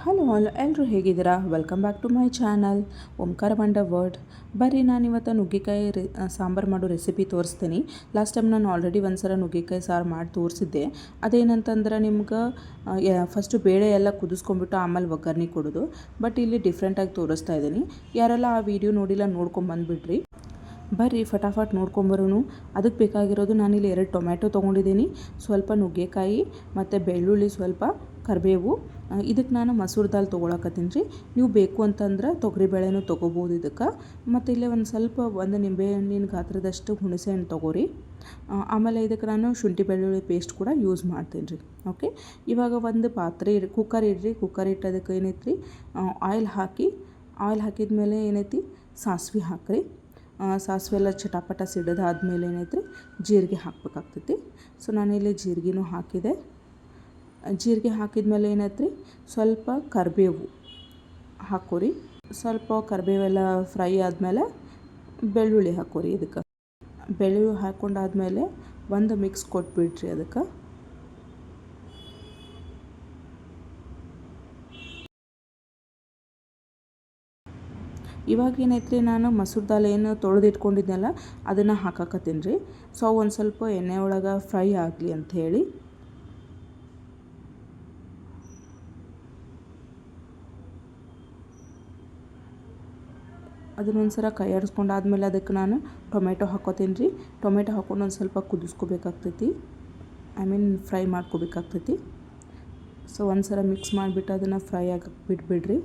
Hello ಎಲ್ಲರೂ ಹೇಗಿದ್ದೀರಾ? Welcome back to my channel ಓಂಕಾರ ಬಂಡ ವರ್ಡ್. ಬರ್ರಿ ನಾನಿವತ್ತು ನುಗ್ಗೆಕಾಯಿ ಸಾಂಬಾರು ಮಾಡೋ ರೆಸಿಪಿ ತೋರಿಸ್ತೀನಿ. ಲಾಸ್ಟ್ ಟೈಮ್ ನಾನು ಆಲ್ರೆಡಿ ಒಂದ್ಸಲ ನುಗ್ಗೆಕಾಯಿ ಸಾರು ಮಾಡಿ ತೋರಿಸಿದ್ದೆ. ಅದೇನಂತಂದ್ರೆ ನಿಮ್ಗೆ ಫಸ್ಟು ಬೇಳೆ ಎಲ್ಲ ಕುದಿಸ್ಕೊಂಡ್ಬಿಟ್ಟು ಆಮೇಲೆ ಒಗ್ಗರಣೆ ಕೊಡೋದು. ಬಟ್ ಇಲ್ಲಿ ಡಿಫ್ರೆಂಟಾಗಿ ತೋರಿಸ್ತಾ ಇದ್ದೀನಿ. ಯಾರೆಲ್ಲ ಆ ವಿಡಿಯೋ ನೋಡಿಲ್ಲ ನೋಡ್ಕೊಂಬಂದುಬಿಡ್ರಿ. ಬರ್ರಿ ಫಟಾಫಟ್ ನೋಡ್ಕೊಂಬರೋನು. ಅದಕ್ಕೆ ಬೇಕಾಗಿರೋದು ನಾನಿಲ್ಲಿ 2 ಟೊಮ್ಯಾಟೊ ತೊಗೊಂಡಿದ್ದೀನಿ, ಸ್ವಲ್ಪ ನುಗ್ಗೆಕಾಯಿ ಮತ್ತು ಬೆಳ್ಳುಳ್ಳಿ, ಸ್ವಲ್ಪ ಕರಿಬೇವು. ಇದಕ್ಕೆ ನಾನು ಮಸೂರು ದಾಲ್ ತೊಗೊಳಕತ್ತೀನಿ ರೀ. ನೀವು ಬೇಕು ಅಂತಂದ್ರೆ ತೊಗರಿಬೇಳೆನೂ ತೊಗೋಬೋದು ಇದಕ್ಕೆ. ಮತ್ತು ಇಲ್ಲೇ ಒಂದು ನಿಂಬೆಹಣ್ಣಿನ ಗಾತ್ರದಷ್ಟು ಹುಣಸೆ ಹಣ್ಣು ತೊಗೋರಿ. ಆಮೇಲೆ ಇದಕ್ಕೆ ನಾನು ಶುಂಠಿ ಬೆಳ್ಳುಳ್ಳಿ ಪೇಸ್ಟ್ ಕೂಡ ಯೂಸ್ ಮಾಡ್ತೀನಿ ರೀ. ಓಕೆ, ಇವಾಗ ಒಂದು ಪಾತ್ರೆ ಕುಕ್ಕರ್ ಇಡ್ರಿ. ಕುಕ್ಕರ್ ಇಟ್ಟದಕ್ಕೆ ಏನೈತಿ ಆಯಿಲ್ ಹಾಕಿದ ಮೇಲೆ ಏನೈತಿ ಸಾಸಿವೆ ಹಾಕಿರಿ. ಸಾಸಿವೆ ಎಲ್ಲ ಚಟಾಪಟ ಸಿಡಿದಾದ್ಮೇಲೆ ಏನೈತಿ ಜೀರಿಗೆ ಹಾಕಬೇಕಾಗ್ತೈತಿ. ಸೊ ನಾನಿಲ್ಲಿ ಜೀರಿಗೆನೂ ಹಾಕಿದೆ. ಜೀರಿಗೆ ಹಾಕಿದ್ಮೇಲೆ ಏನೈತಿ ಸ್ವಲ್ಪ ಕರಿಬೇವು ಹಾಕೋರಿ. ಸ್ವಲ್ಪ ಕರಿಬೇವೆಲ್ಲ ಫ್ರೈ ಆದಮೇಲೆ ಬೆಳ್ಳುಳ್ಳಿ ಹಾಕೋರಿ. ಇದಕ್ಕೆ ಬೆಳ್ಳುಳ್ಳಿ ಹಾಕ್ಕೊಂಡಾದ್ಮೇಲೆ ಒಂದು ಮಿಕ್ಸ್ ಕೊಟ್ಬಿಡ್ರಿ. ಅದಕ್ಕೆ ಇವಾಗ ಏನೈತ್ರಿ ನಾನು ಮಸೂರು ದಾಲ್ ಏನು ತೊಳೆದಿಟ್ಕೊಂಡಿದ್ನಲ್ಲ ಅದನ್ನು ಹಾಕಕತ್ತೀನಿ ರೀ. ಸೊ ಒಂದು ಸ್ವಲ್ಪ ಎಣ್ಣೆ ಒಳಗೆ ಫ್ರೈ ಆಗಲಿ ಅಂಥೇಳಿ. ಅದನ್ನೊಂದ್ಸಲ ಕೈ ಆಡಿಸ್ಕೊಂಡಾದ್ಮೇಲೆ ಅದಕ್ಕೆ ನಾನು ಟೊಮೆಟೊ ಹಾಕೋತೀನಿ ರೀ. ಟೊಮೆಟೊ ಹಾಕ್ಕೊಂಡು ಒಂದು ಸ್ವಲ್ಪ ಕುದಿಸ್ಕೋಬೇಕಾಗ್ತೈತಿ, ಫ್ರೈ ಮಾಡ್ಕೋಬೇಕಾಗ್ತೈತಿ. ಸೊ ಒಂದ್ಸಲ ಮಿಕ್ಸ್ ಮಾಡಿಬಿಟ್ಟು ಅದನ್ನು ಫ್ರೈ ಆಗಕ್ಕೆ ಬಿಟ್ಬಿಡ್ರಿ.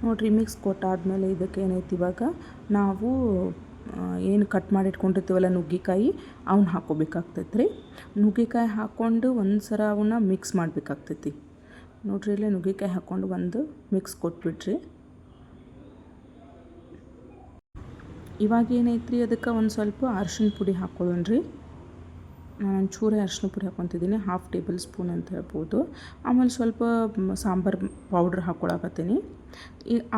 ನೋಡಿರಿ, ಮಿಕ್ಸ್ ಕೊಟ್ಟಾದಮೇಲೆ ಇದಕ್ಕೆ ಏನೈತಿ ಇವಾಗ ನಾವು ಏನು ಕಟ್ ಮಾಡಿ ಇಟ್ಕೊಂಡಿರ್ತೀವಲ್ಲ ನುಗ್ಗೆಕಾಯಿ, ಅವನ್ನ ಹಾಕ್ಕೋಬೇಕಾಗ್ತೈತೆ ರೀ. ನುಗ್ಗೆಕಾಯಿ ಹಾಕ್ಕೊಂಡು ಒಂದು ಸಲ ಅವನ್ನ ಮಿಕ್ಸ್ ಮಾಡಬೇಕಾಗ್ತೈತಿ. ನೋಡಿರಿ, ಇಲ್ಲೇ ನುಗ್ಗೆಕಾಯಿ ಹಾಕ್ಕೊಂಡು ಒಂದು ಮಿಕ್ಸ್ ಕೊಟ್ಬಿಟ್ರಿ. ಇವಾಗ ಏನೈತ್ರಿ ಅದಕ್ಕೆ ಒಂದು ಸ್ವಲ್ಪ ಅರಿಶಿನ ಪುಡಿ ಹಾಕ್ಕೊಳ್ಳೋಣ ರೀ. ನಾನು ಒಂಚೂರೇ ಅರಿಶಿನ ಪುಡಿ ಹಾಕ್ಕೊತಿದ್ದೀನಿ, 1/2 ಟೇಬಲ್ ಸ್ಪೂನ್ ಅಂತ ಹೇಳ್ಬೋದು. ಆಮೇಲೆ ಸ್ವಲ್ಪ ಸಾಂಬಾರು ಪೌಡ್ರ್ ಹಾಕ್ಕೊಳಕತ್ತೀನಿ.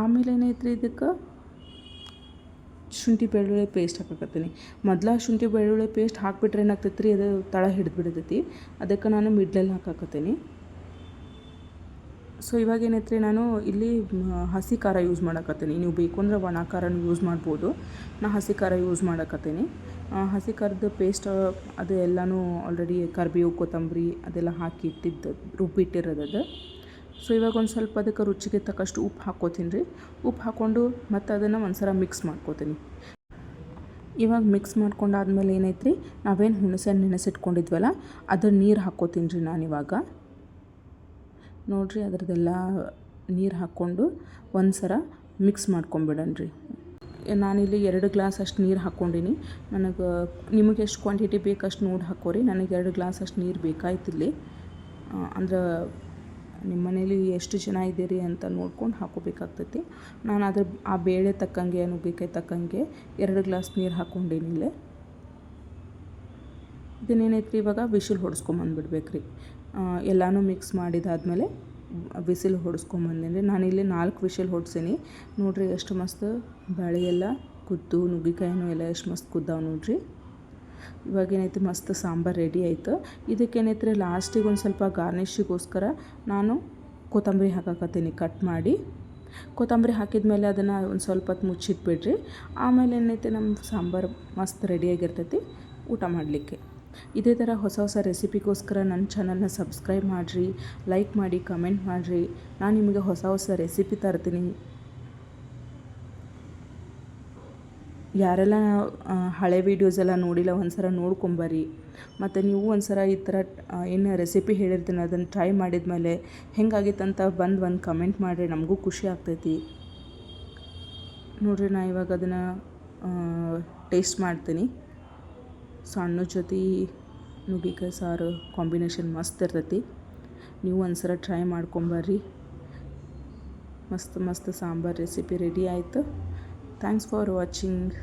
ಆಮೇಲೆ ಏನೈತ್ರಿ ಇದಕ್ಕೆ ಶುಂಠಿ ಬೆಳ್ಳುಳ್ಳಿ ಪೇಸ್ಟ್ ಹಾಕಕತ್ತೀನಿ. ಶುಂಠಿ ಬೆಳ್ಳುಳ್ಳಿ ಪೇಸ್ಟ್ ಹಾಕಿಬಿಟ್ರೆ ಏನಾಗ್ತೈತೆ ರೀ, ಅದು ತಳ ಹಿಡಿದ್ಬಿಡ್ತೈತಿ. ಅದಕ್ಕೆ ನಾನು ಮಿಡ್ಲಲ್ಲಿ ಹಾಕಕತ್ತೀನಿ. ಸೊ ಇವಾಗ ಏನೈತ್ರಿ ನಾನು ಇಲ್ಲಿ ಹಸಿ ಖಾರ ಯೂಸ್ ಮಾಡಕತ್ತೀನಿ. ನೀವು ಬೇಕು ಅಂದ್ರೆ ಒಣ ಖಾರನೂ ಯೂಸ್ ಮಾಡ್ಬೋದು. ನಾನು ಹಸಿ ಖಾರ ಯೂಸ್ ಮಾಡಕತ್ತೀನಿ. ಹಸಿ ಖಾರದ ಪೇಸ್ಟ್ ಅದು ಎಲ್ಲನೂ ಆಲ್ರೆಡಿ ಕರಿಬೇವು, ಕೊತ್ತಂಬರಿ ಅದೆಲ್ಲ ಹಾಕಿ ರುಬ್ಬಿಟ್ಟಿರೋದು. ಸೊ ಇವಾಗ ಒಂದು ಸ್ವಲ್ಪ ಅದಕ್ಕೆ ರುಚಿಗೆ ತಕ್ಕಷ್ಟು ಉಪ್ಪು ಹಾಕ್ಕೋತೀನಿ ರೀ. ಉಪ್ಪು ಹಾಕ್ಕೊಂಡು ಮತ್ತು ಅದನ್ನು ಒಂದು ಸಲ ಮಿಕ್ಸ್ ಮಾಡ್ಕೋತೀನಿ. ಇವಾಗ ಮಿಕ್ಸ್ ಮಾಡ್ಕೊಂಡಾದ್ಮೇಲೆ ಏನೈತ್ರಿ ನಾವೇನು ಹುಣಸೆ ಹಣ್ಣು ನೆನೆಸಿಟ್ಕೊಂಡಿದ್ವಲ್ಲ ಅದ್ರ ನೀರು ಹಾಕ್ಕೋತೀನಿ ರೀ ನಾನಿವಾಗ. ನೋಡಿರಿ, ಅದರದ್ದೆಲ್ಲ ನೀರು ಹಾಕ್ಕೊಂಡು ಒಂದು ಸಲ ಮಿಕ್ಸ್ ಮಾಡ್ಕೊಂಬಿಡಣ್ರಿ. ನಾನಿಲ್ಲಿ 2 ಗ್ಲಾಸ್ ಅಷ್ಟು ನೀರು ಹಾಕ್ಕೊಂಡೀನಿ. ನಿಮಗೆ ಎಷ್ಟು ಕ್ವಾಂಟಿಟಿ ಬೇಕಷ್ಟು ನೋಡಿ ಹಾಕೋರಿ. ನನಗೆ 2 ಗ್ಲಾಸ್ ಅಷ್ಟು ನೀರು ಬೇಕಾಯ್ತಿಲ್ಲಿ. ಅಂದ್ರೆ ನಿಮ್ಮ ಮನೇಲಿ ಎಷ್ಟು ಜನ ಇದ್ದೀರಿ ಅಂತ ನೋಡ್ಕೊಂಡು ಹಾಕೋಬೇಕಾಗ್ತೈತಿ. ನಾನು ಆ ಬೇಳೆ ತಕ್ಕಂಗೆ, ನುಗ್ಗೆಕಾಯಿ ತಕ್ಕಂಗೆ 2 ಗ್ಲಾಸ್ ನೀರು ಹಾಕ್ಕೊಂಡೀನಿ ಇಲ್ಲೇ. ಇದನ್ನೇನೈತ್ರಿ ಇವಾಗ ವಿಶಿಲ್ ಹೊಡ್ಸ್ಕೊಂಬಂದ್ಬಿಡ್ಬೇಕು ರೀ. ಎಲ್ಲನೂ ಮಿಕ್ಸ್ ಮಾಡಿದಾದ್ಮೇಲೆ ವಿಸಿಲ್ ಹೊಡ್ಸ್ಕೊಂಬಂದಿನಿ ರೀ. ನಾನಿಲ್ಲಿ 4 ವಿಶಿಲ್ ಹೊಡ್ಸೀನಿ. ನೋಡಿರಿ ಎಷ್ಟು ಮಸ್ತ್ ಬೇಳೆ ಎಲ್ಲ ಕುದ್ದು, ನುಗ್ಗೆಕಾಯಿನೂ ಎಲ್ಲ ಎಷ್ಟು ಮಸ್ತ್ ಕುದ್ದಾವೆ ನೋಡಿರಿ. ಇವಾಗ ಏನೈತಿ ಮಸ್ತ್ ಸಾಂಬಾರು ರೆಡಿ ಆಯಿತು. ಇದಕ್ಕೇನೈತ್ರಿ ಲಾಸ್ಟಿಗೆ ಒಂದು ಸ್ವಲ್ಪ ಗಾರ್ನಿಷಿಗೋಸ್ಕರ ನಾನು ಕೊತ್ತಂಬರಿ ಹಾಕಕತ್ತೀನಿ ಕಟ್ ಮಾಡಿ. ಕೊತ್ತಂಬರಿ ಹಾಕಿದ್ಮೇಲೆ ಅದನ್ನು ಒಂದು ಸ್ವಲ್ಪ ಹೊತ್ತು ಮುಚ್ಚಿಟ್ಬಿಡ್ರಿ. ಆಮೇಲೆ ಏನೈತಿ ನಮ್ಮ ಸಾಂಬಾರು ಮಸ್ತ್ ರೆಡಿಯಾಗಿರ್ತೈತಿ ಊಟ ಮಾಡಲಿಕ್ಕೆ. ಇದೇ ಥರ ಹೊಸ ರೆಸಿಪಿಗೋಸ್ಕರ ನನ್ನ ಚಾನಲ್ನ ಸಬ್ಸ್ಕ್ರೈಬ್ ಮಾಡಿರಿ, ಲೈಕ್ ಮಾಡಿ, ಕಮೆಂಟ್ ಮಾಡಿರಿ. ನಾನು ನಿಮಗೆ ಹೊಸ ರೆಸಿಪಿ ತರ್ತೀನಿ. ಯಾರೆಲ್ಲ ಹಳೆ ವೀಡಿಯೋಸ್ ಎಲ್ಲ ನೋಡಿಲ್ಲ ಒಂದ್ಸಲ ನೋಡ್ಕೊಂಬರ್ರಿ. ಮತ್ತು ನೀವು ಒಂದ್ಸಲ ಈ ಥರ ಏನು ರೆಸಿಪಿ ಹೇಳಿರ್ತೀನಿ ಅದನ್ನು ಟ್ರೈ ಮಾಡಿದ್ಮೇಲೆ ಹೆಂಗಾಗಿತ್ತಂತ ಒಂದು ಕಮೆಂಟ್ ಮಾಡಿರಿ, ನಮಗೂ ಖುಷಿ ಆಗ್ತೈತಿ. ನೋಡಿರಿ, ನಾನು ಇವಾಗ ಅದನ್ನು ಟೇಸ್ಟ್ ಮಾಡ್ತೀನಿ. ಸೊ ಅನ್ನದ ಜೊತೆ ನುಗ್ಗೆಕಾಯಿ ಸಾರು ಕಾಂಬಿನೇಷನ್ ಮಸ್ತ್ ಇರ್ತೈತಿ. ನೀವು ಒಂದ್ಸಲ ಟ್ರೈ ಮಾಡ್ಕೊಂಬರ್ರಿ. ಮಸ್ತ್ ಸಾಂಬಾರು ರೆಸಿಪಿ ರೆಡಿ ಆಯಿತು. Thanks for watching.